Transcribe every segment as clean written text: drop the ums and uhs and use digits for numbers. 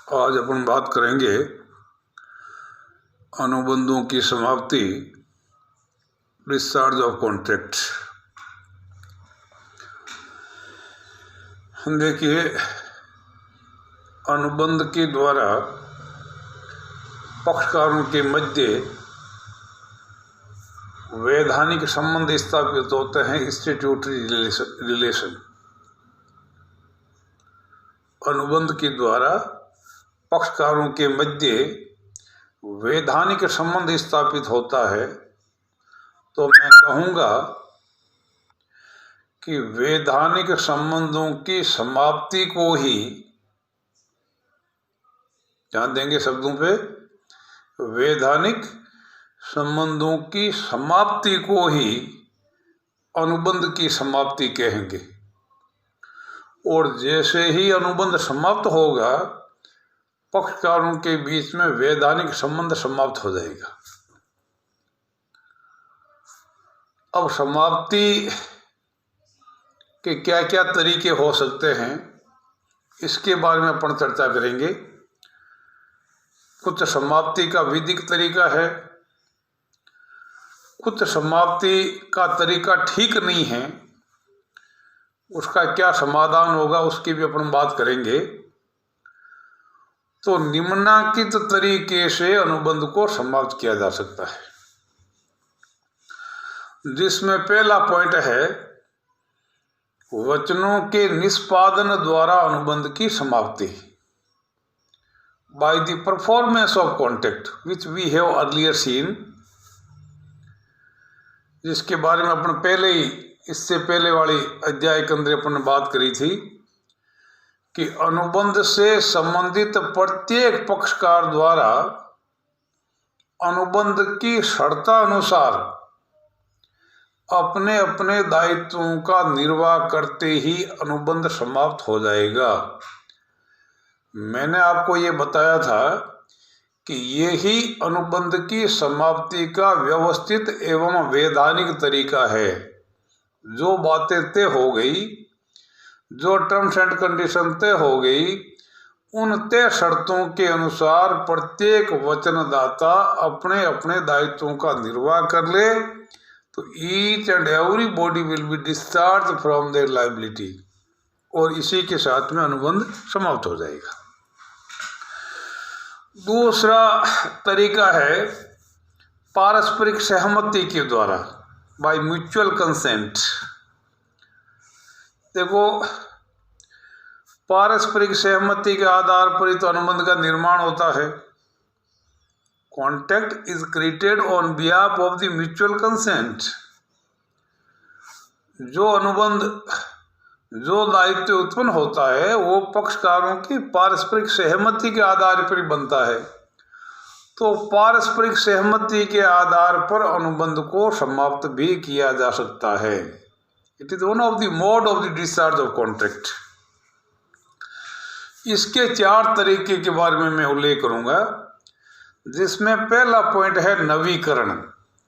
आज अपन बात करेंगे अनुबंधों की समाप्ति, डिस्चार्ज ऑफ कॉन्ट्रैक्ट। देखिए, अनुबंध के द्वारा पक्षकारों के मध्य वैधानिक संबंध स्थापित होते हैं, इंस्टीट्यूटरी रिलेशन। अनुबंध के द्वारा पक्षकारों के मध्य वैधानिक संबंध स्थापित होता है, तो मैं कहूँगा कि वैधानिक संबंधों की समाप्ति को ही, ध्यान देंगे शब्दों पे, वैधानिक संबंधों की समाप्ति को ही अनुबंध की समाप्ति कहेंगे। और जैसे ही अनुबंध समाप्त होगा, पक्षकारों के बीच में वैधानिक संबंध समाप्त हो जाएगा। अब समाप्ति के क्या क्या तरीके हो सकते हैं, इसके बारे में अपन चर्चा करेंगे। कुछ समाप्ति का विधिक तरीका है, कुछ समाप्ति का तरीका ठीक नहीं है, उसका क्या समाधान होगा उसकी भी अपन बात करेंगे। तो निम्नलिखित तरीके से अनुबंध को समाप्त किया जा सकता है, जिसमें पहला पॉइंट है वचनों के निष्पादन द्वारा अनुबंध की समाप्ति, by the performance of contract which we have earlier seen, जिसके बारे में अपन पहले ही, इससे पहले वाली अध्याय के अंदर अपन ने बात करी थी कि अनुबंध से संबंधित प्रत्येक पक्षकार द्वारा अनुबंध की शर्तानुसार अपने अपने दायित्वों का निर्वाह करते ही अनुबंध समाप्त हो जाएगा। मैंने आपको ये बताया था कि यही अनुबंध की समाप्ति का व्यवस्थित एवं वैधानिक तरीका है। जो बातें तय हो गई, जो टर्म्स एंड कंडीशन तय हो गई, उन तय शर्तों के अनुसार प्रत्येक वचनदाता अपने अपने दायित्वों का निर्वाह कर ले, तो each and every body will be discharge from their liability, और इसी के साथ में अनुबंध समाप्त हो जाएगा। दूसरा तरीका है पारस्परिक सहमति के द्वारा, बाय म्यूचुअल कंसेंट। देखो, पारस्परिक सहमति के आधार पर ही तो अनुबंध का निर्माण होता है। Contract is created on behalf of the mutual consent. जो अनुबंध, जो दायित्व उत्पन्न होता है, वो पक्षकारों की पारस्परिक सहमति के आधार पर ही बनता है। तो पारस्परिक सहमति के आधार पर अनुबंध को समाप्त भी किया जा सकता है। It is one of the mode of the discharge of contract. इसके 4 तरीके के बारे में मैं उल्लेख करूंगा, जिसमें पहला पॉइंट है नवीकरण,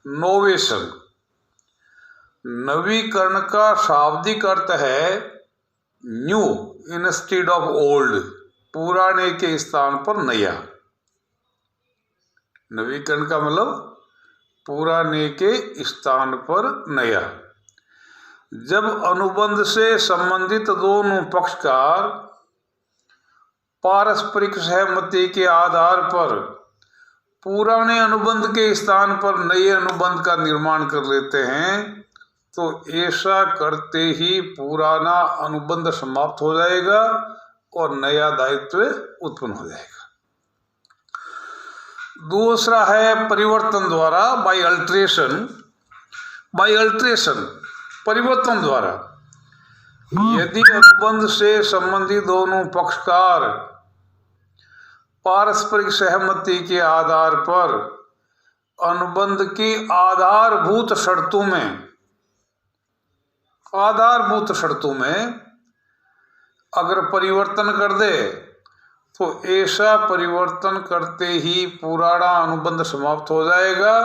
नोवेशन। नवीकरण का शाब्दिक अर्थ है न्यू इंस्टेड ऑफ ओल्ड, पुराने के स्थान पर नया। नवीकरण का मतलब पुराने के स्थान पर नया। जब अनुबंध से संबंधित दोनों पक्षकार पारस्परिक सहमति के आधार पर पुराने अनुबंध के स्थान पर नए अनुबंध का निर्माण कर लेते हैं, तो ऐसा करते ही पुराना अनुबंध समाप्त हो जाएगा और नया दायित्व उत्पन्न हो जाएगा। दूसरा है परिवर्तन द्वारा, बाय अल्टरेशन। बाय अल्टरेशन, परिवर्तन द्वारा, यदि अनुबंध से संबंधित दोनों पक्षकार पारस्परिक सहमति के आधार पर अनुबंध की आधारभूत शर्तों में अगर परिवर्तन कर दे, तो ऐसा परिवर्तन करते ही पुराना अनुबंध समाप्त हो जाएगा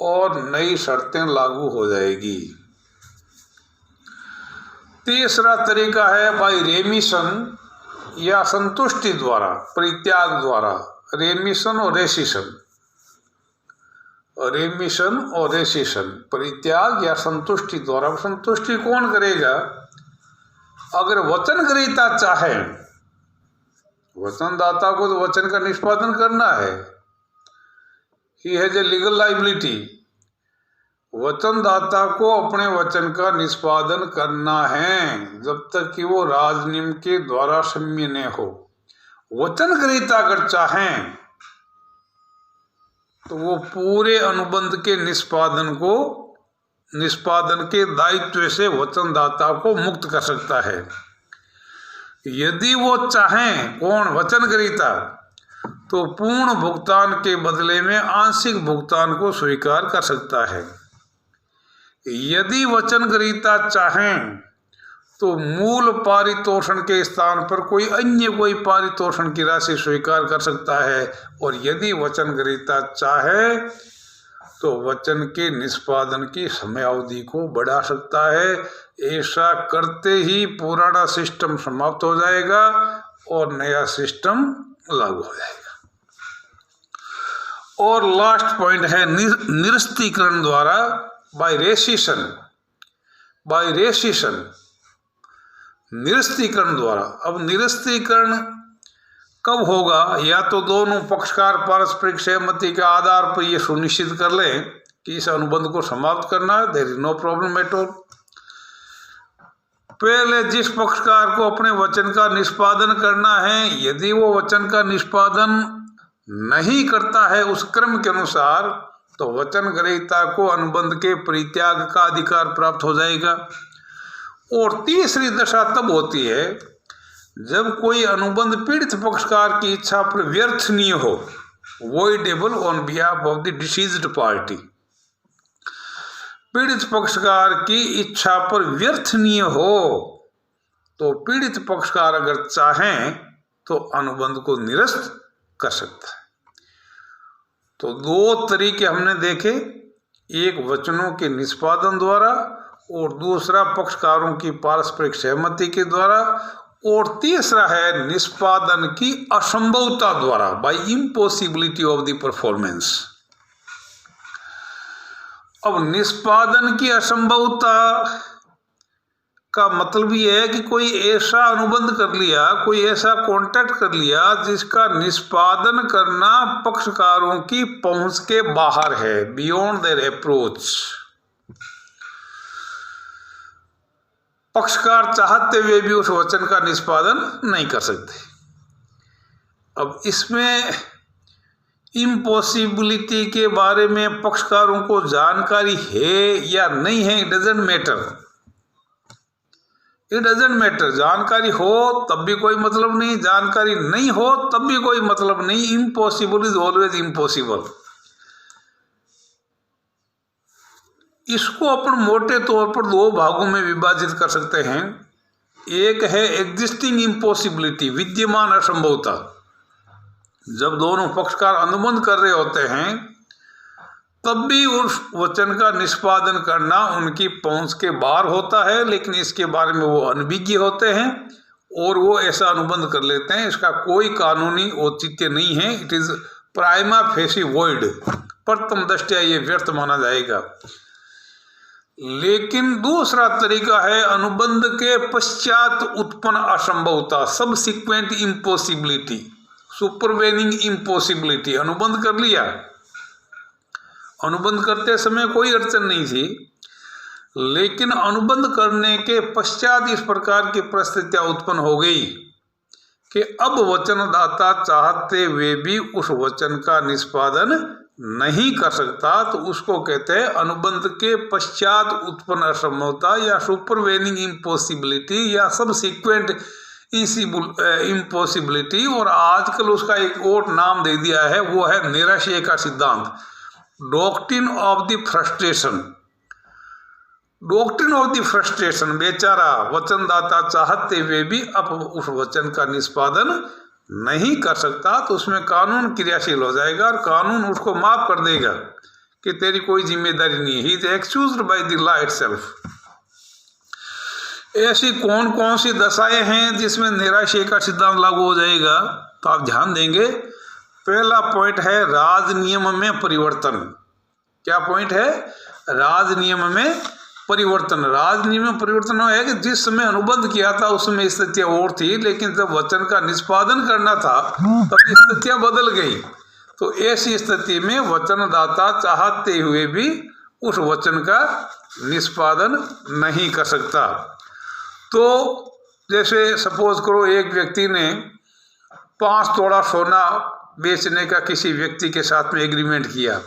और नई शर्तें लागू हो जाएगी। तीसरा तरीका है बाय रेमिशन, या संतुष्टि द्वारा, परित्याग द्वारा, रेमिशन और रेसिशन, रेमिशन और रेसिशन, परित्याग या संतुष्टि द्वारा। संतुष्टि कौन करेगा? अगर वचन ग्रहीता चाहे, वचनदाता को तो वचन का निष्पादन करना है, he has a legal liability. वचनदाता को अपने वचन का निष्पादन करना है जब तक कि वो राजनियम के द्वारा सम्य न हो। वचन ग्रहीता अगर चाहें तो वो पूरे अनुबंध के निष्पादन के दायित्व से वचनदाता को मुक्त कर सकता है। यदि वो चाहें, कौन? वचन ग्रहीता, तो पूर्ण भुगतान के बदले में आंशिक भुगतान को स्वीकार कर सकता है। यदि वचन ग्रहीता चाहें तो मूल पारितोषण के स्थान पर कोई पारितोषण की राशि स्वीकार कर सकता है। और यदि वचन ग्रहीता चाहे तो वचन के निष्पादन की समयावधि को बढ़ा सकता है। ऐसा करते ही पुराना सिस्टम समाप्त हो जाएगा और नया सिस्टम लागू हो जाएगा। और लास्ट पॉइंट है निरस्तीकरण द्वारा, बाय रेसिशन, निरस्तीकरण द्वारा। अब निरस्तीकरण कब होगा? या तो दोनों पक्षकार पारस्परिक सहमति के आधार पर यह सुनिश्चित कर लें कि इस अनुबंध को समाप्त करना है, there is no problem at all. पहले जिस पक्षकार को अपने वचन का निष्पादन करना है, यदि वो वचन का निष्पादन नहीं करता है उस क्रम के अनुसार, तो वचन ग्रहीता को अनुबंध के परित्याग का अधिकार प्राप्त हो जाएगा। और तीसरी दशा तब होती है जब कोई अनुबंध पीड़ित पक्षकार की इच्छा पर व्यर्थनीय हो, voidable on behalf of the deceased party. पीड़ित पक्षकार की इच्छा पर व्यर्थनीय हो तो पीड़ित पक्षकार अगर चाहें तो अनुबंध को निरस्त कर सकता है। तो दो तरीके हमने देखे, एक वचनों के निष्पादन द्वारा और दूसरा पक्षकारों की पारस्परिक सहमति के द्वारा, और तीसरा है निष्पादन की असंभवता द्वारा, by impossibility of the performance. अब निष्पादन की असंभवता का मतलब ये है कि कोई ऐसा अनुबंध कर लिया, कोई ऐसा कॉन्ट्रैक्ट कर लिया जिसका निष्पादन करना पक्षकारों की पहुंच के बाहर है, बियॉन्ड देयर अप्रोच। पक्षकार चाहते हुए भी उस वचन का निष्पादन नहीं कर सकते। अब इसमें इम्पॉसिबिलिटी के बारे में पक्षकारों को जानकारी है या नहीं है, इट डजंट मैटर। जानकारी हो तब भी कोई मतलब नहीं, जानकारी नहीं हो तब भी कोई मतलब नहीं। Impossible is always impossible. इसको अपन मोटे तौर पर दो भागों में विभाजित कर सकते हैं। एक है एग्जिस्टिंग इम्पॉसिबिलिटी, विद्यमान असंभवता। जब दोनों पक्षकार अनुबंध कर रहे होते हैं तब भी उस वचन का निष्पादन करना उनकी पहुंच के बाहर होता है, लेकिन इसके बारे में वो अनभिज्ञ होते हैं और वो ऐसा अनुबंध कर लेते हैं। इसका कोई कानूनी औचित्य नहीं है। It is prima facie void, प्रथम दृष्टया ये व्यर्थ माना जाएगा। लेकिन दूसरा तरीका है अनुबंध के पश्चात उत्पन्न असंभवता, सबसिक्वेंट इम्पॉसिबिलिटी, सुपरवेनिंग इम्पॉसिबिलिटी। अनुबंध कर लिया, अनुबंध करते समय कोई अड़चन नहीं थी, लेकिन अनुबंध करने के पश्चात इस प्रकार की परिस्थितियां उत्पन्न हो गई कि अब वचनदाता चाहते हुए भी उस वचन का निष्पादन नहीं कर सकता, तो उसको कहते हैं अनुबंध के पश्चात उत्पन्न असंभवता या सुपरवेनिंग इम्पॉसिबिलिटी या सबसिक्वेंट इम्पॉसिबिलिटी। और आजकल उसका एक और नाम दे दिया है, वो है निराशय का सिद्धांत, doctrine of the frustration. Doctrine of the frustration, बेचारा वचनदाता चाहते हुए भी अब उस वचन का निष्पादन नहीं कर सकता, तो उसमें कानून क्रियाशील हो जाएगा और कानून उसको माफ कर देगा कि तेरी कोई जिम्मेदारी नहीं है। He is excused by the law itself. ऐसी कौन कौन सी दशाएं हैं जिसमें निराशय का सिद्धांत लागू हो जाएगा? तो आप ध्यान देंगे, पहला पॉइंट है राज नियम में परिवर्तन। क्या पॉइंट है? राज नियम में परिवर्तन। राज नियम में परिवर्तन है कि जिस समय अनुबंध किया था उसमें स्थितियां और थी, लेकिन जब वचन का निष्पादन करना था तब स्थितियां बदल गई। तो ऐसी स्थिति में वचनदाता चाहते हुए भी उस वचन का निष्पादन नहीं कर सकता। तो जैसे सपोज करो एक व्यक्ति ने 5 तोला सोना बेचने का किसी व्यक्ति के साथ में एग्रीमेंट किया,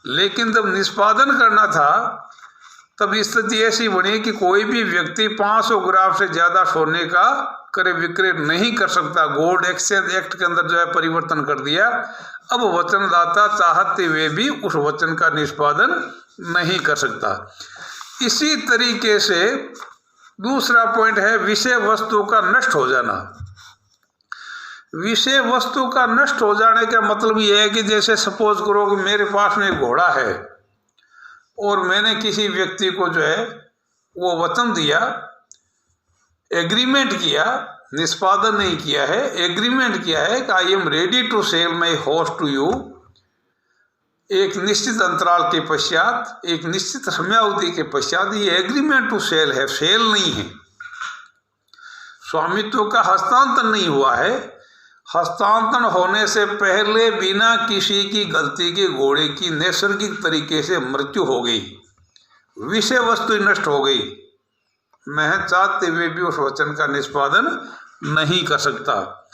लेकिन जब निष्पादन करना था तब स्थिति ऐसी बनी कि कोई भी व्यक्ति 500 ग्राम से ज्यादा सोने का क्रय विक्रय नहीं कर सकता। गोल्ड एक्सचेंज एक्ट के अंदर जो है परिवर्तन कर दिया। अब वचनदाता चाहते हुए भी उस वचन का निष्पादन नहीं कर सकता। इसी तरीके से दूसरा पॉइंट है विषय वस्तु का नष्ट हो जाना। विषय वस्तु का नष्ट हो जाने का मतलब यह है कि जैसे सपोज करो कि मेरे पास में एक घोड़ा है और मैंने किसी व्यक्ति को जो है वो वचन दिया, एग्रीमेंट किया, निष्पादन नहीं किया है, एग्रीमेंट किया है कि I am ready to sell my horse to you. एक निश्चित अंतराल के पश्चात, एक निश्चित समयावधि के पश्चात, ये एग्रीमेंट टू सेल है, सेल नहीं है, स्वामित्व का हस्तांतरण नहीं हुआ है। हस्तांतरण होने से पहले बिना किसी की गलती के घोड़े की नैसर्गिक तरीके से मृत्यु हो गई, विषय वस्तु नष्ट हो गई। मैं चाहते हुए भी उस वचन का निष्पादन नहीं कर सकता।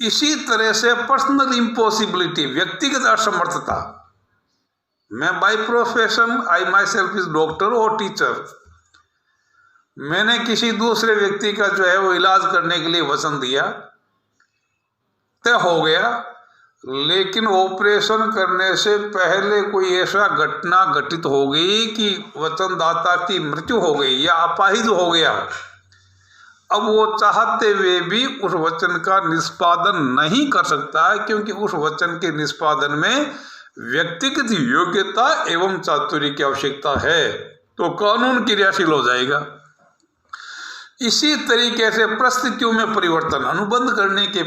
इसी तरह से पर्सनल इम्पॉसिबिलिटी, व्यक्तिगत असमर्थता। मैं by profession I my self is doctor और टीचर, मैंने किसी दूसरे व्यक्ति का जो है वो इलाज करने के लिए वचन दिया, तय हो गया, लेकिन ऑपरेशन करने से पहले कोई ऐसा घटना घटित हो गई कि वचनदाता की मृत्यु हो गई या अपाहिज हो गया। अब वो चाहते हुए भी उस वचन का निष्पादन नहीं कर सकता है, क्योंकि उस वचन के निष्पादन में व्यक्तिगत योग्यता एवं चातुर्य की आवश्यकता है, तो कानून क्रियाशील हो जाएगा। इसी तरीके से परिस्थितियों में परिवर्तन। अनुबंध करने के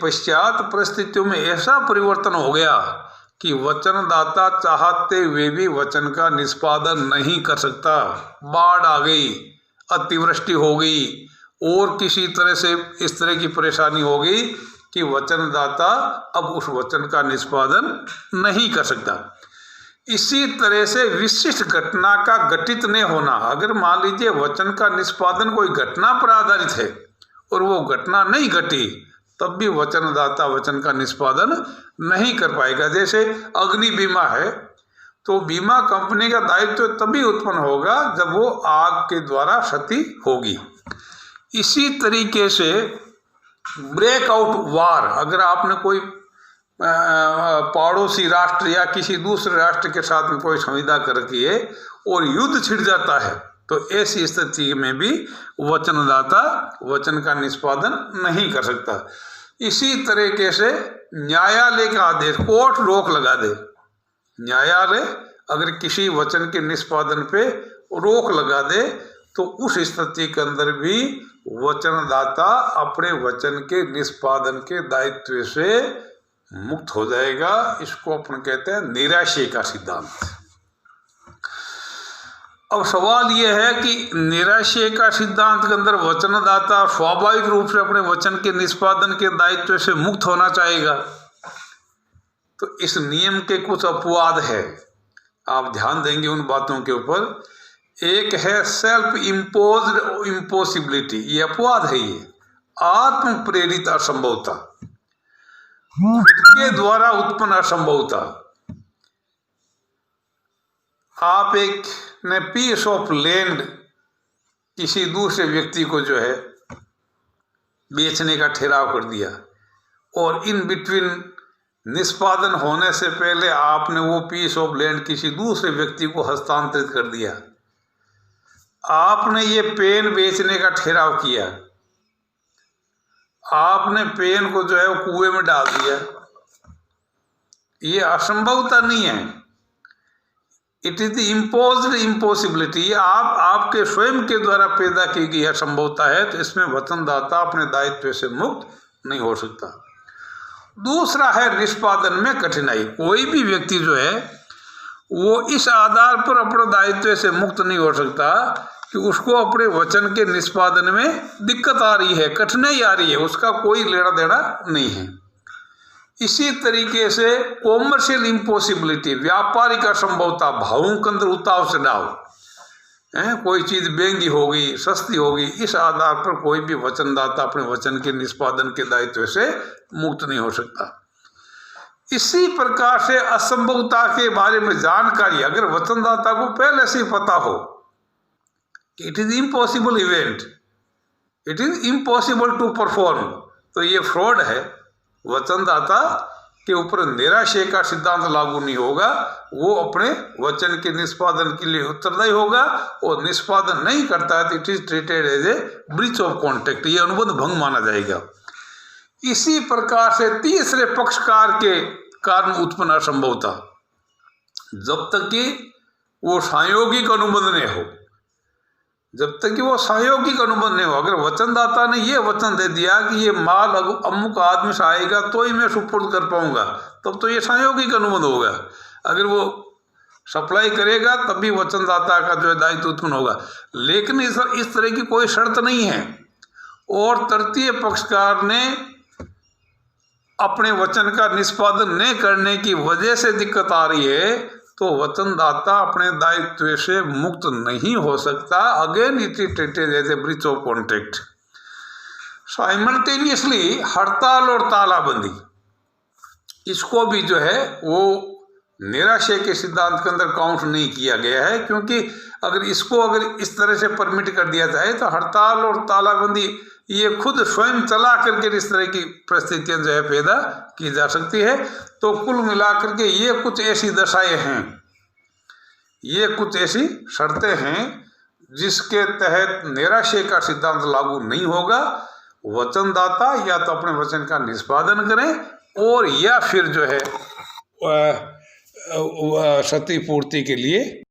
पश्चात परिस्थितियों में ऐसा परिवर्तन हो गया कि वचनदाता चाहते हुए भी वचन का निष्पादन नहीं कर सकता। बाढ़ आ गई, अतिवृष्टि हो गई और किसी तरह से इस तरह की परेशानी हो गई कि वचनदाता अब उस वचन का निष्पादन नहीं कर सकता। इसी तरह से विशिष्ट घटना का घटित नहीं होना। अगर मान लीजिए वचन का निष्पादन कोई घटना पर आधारित है और वो घटना नहीं घटी, तब भी वचनदाता वचन का निष्पादन नहीं कर पाएगा। जैसे अग्नि बीमा है, तो बीमा कंपनी का दायित्व तभी उत्पन्न होगा जब वो आग के द्वारा क्षति होगी। इसी तरीके से ब्रेकआउट वार, अगर आपने कोई पड़ोसी राष्ट्र या किसी दूसरे राष्ट्र के साथ में कोई संविदा कर रखी है और युद्ध छिड़ जाता है, तो ऐसी स्थिति में भी वचनदाता वचन का निष्पादन नहीं कर सकता। इसी तरीके से न्यायालय का आदेश, कोर्ट रोक लगा दे, न्यायालय अगर किसी वचन के निष्पादन पे रोक लगा दे तो उस स्थिति के अंदर भी वचनदाता अपने वचन के निष्पादन के दायित्व से मुक्त हो जाएगा। इसको अपन कहते हैं निराशय का सिद्धांत। अब सवाल यह है कि निराशय का सिद्धांत के अंदर वचनदाता स्वाभाविक रूप से अपने वचन के निष्पादन के दायित्व से मुक्त होना चाहेगा, तो इस नियम के कुछ अपवाद है, आप ध्यान देंगे उन बातों के ऊपर। एक है सेल्फ इम्पोज्ड इम्पॉसिबिलिटी, ये अपवाद है, ये आत्म प्रेरित असंभवता, खुद के द्वारा उत्पन्न असंभवता। आप एक ने पीस ऑफ लैंड किसी दूसरे व्यक्ति को जो है बेचने का ठहराव कर दिया और इन बिटवीन निष्पादन होने से पहले आपने वो पीस ऑफ लैंड किसी दूसरे व्यक्ति को हस्तांतरित कर दिया। आपने ये पेन बेचने का ठहराव किया, आपने पेन को जो है वो कुएं में डाल दिया। ये असंभवता नहीं है, it is the imposed impossibility, आपके स्वयं के द्वारा पैदा की गई असंभवता है, तो इसमें वचनदाता अपने दायित्व से मुक्त नहीं हो सकता। दूसरा है निष्पादन में कठिनाई। कोई भी व्यक्ति जो है वो इस आधार पर अपने दायित्व से मुक्त नहीं हो सकता कि उसको अपने वचन के निष्पादन में दिक्कत आ रही है, कठिनाई आ रही है, उसका कोई लेना देना नहीं है। इसी तरीके से कॉमर्शियल इम्पॉसिबिलिटी, व्यापारिक असंभवता, भावों के अंदर उताव चढ़ाव है, कोई चीज महंगी हो गई, सस्ती हो गई, इस आधार पर कोई भी वचनदाता अपने वचन के निष्पादन के दायित्व से मुक्त नहीं हो सकता। इसी प्रकार से असंभवता के बारे में जानकारी अगर वचनदाता को पहले से पता हो कि it is impossible event, it is impossible to perform, तो ये फ्रॉड है। वचनदाता के ऊपर निराशय का सिद्धांत लागू नहीं होगा, वो अपने वचन के निष्पादन के लिए उत्तरदायी होगा, और निष्पादन नहीं करता है तो it is treated as a breach of contract, ये अनुबंध भंग माना जाएगा। इसी प्रकार से तीसरे पक्षकार के कारण उत्पन्न असंभवता, जब तक कि वो सांयोगिक अनुबंध नहीं हो, जब तक कि वो सांयोगिक अनुबंध नहीं हो, अगर वचनदाता ने ये वचन दे दिया कि ये माल अमुक आदमी से आएगा तो ही मैं सुपुर्द कर पाऊंगा, तब तो ये सांयोगिक अनुबंध होगा। अगर वो सप्लाई करेगा तब भी वचनदाता का जो है दायित्व उत्पन्न होगा, लेकिन इस तरह की कोई शर्त नहीं है। और तृतीय पक्षकार ने अपने वचन का निष्पादन नहीं करने की वजह से दिक्कत आ रही है, तो वचनदाता अपने दायित्व से मुक्त नहीं हो सकता। Again it is treated as a breach of contract. Simultaneously हड़ताल और तालाबंदी, इसको भी जो है वो निराशय के सिद्धांत के अंदर काउंट नहीं किया गया है, क्योंकि अगर इस तरह से परमिट कर दिया जाए तो हड़ताल और तालाबंदी ये खुद स्वयं चला करके इस तरह की परिस्थितियां जो है पैदा की जा सकती है। तो कुल मिलाकर के ये कुछ ऐसी दशाएं हैं, ये कुछ ऐसी शर्तें हैं जिसके तहत निराशय का सिद्धांत लागू नहीं होगा। वचनदाता या तो अपने वचन का निष्पादन करें और या फिर जो है क्षतिपूर्ति के लिए